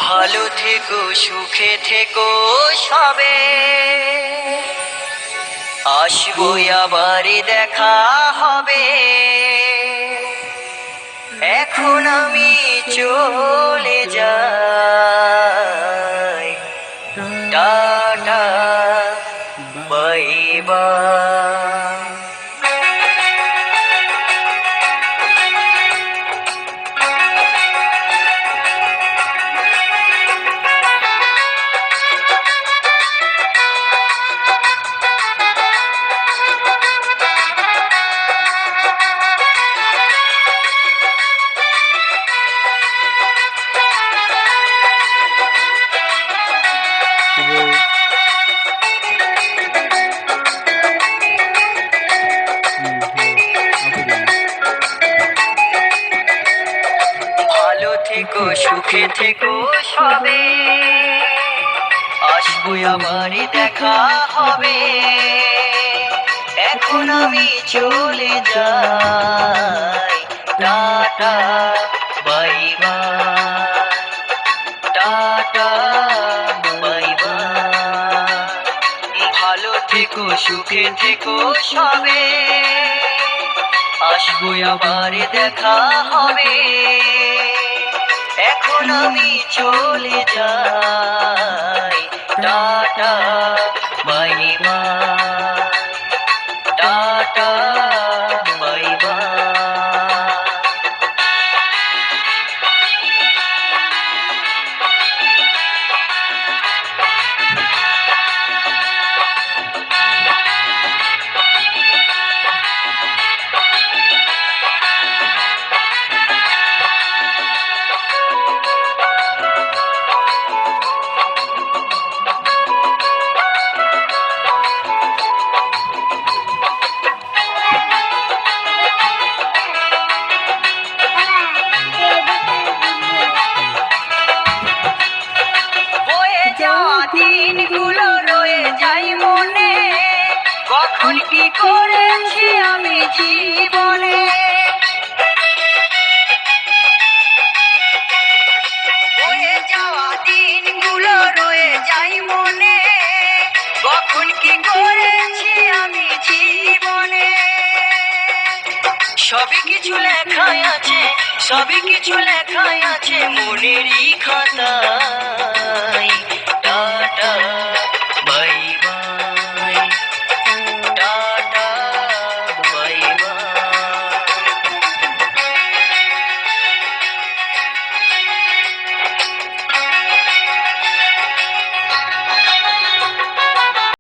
ভালো থেকো, সুখে থেকো সবে, আসবো আবার দেখা হবে। এখন আমি চলে যাই, টাটা বাই বাই। ভালো থেকো, সুখে থেকো সবে, আসবো আবার দেখা হবে। এখন আমি চলে যাই, tata bye bye, tata bye bye. ভালো থেকো, সুখে থেকো সবে, আসবো আবার দেখা হবে। এখন আমি চলে যাই, tata bye bye, tata bye bye. দিনগুলো রয়ে যাই মনে, কখন কি করেছি আমি জীবনে। বয়ে যাওয়া দিনগুলো রয়ে যাই মনে, কখন কি করেছি আমি জীবনে। সবই কিছু লেখাই আছে, সবই কিছু লেখাই আছে মনেরই খাতা।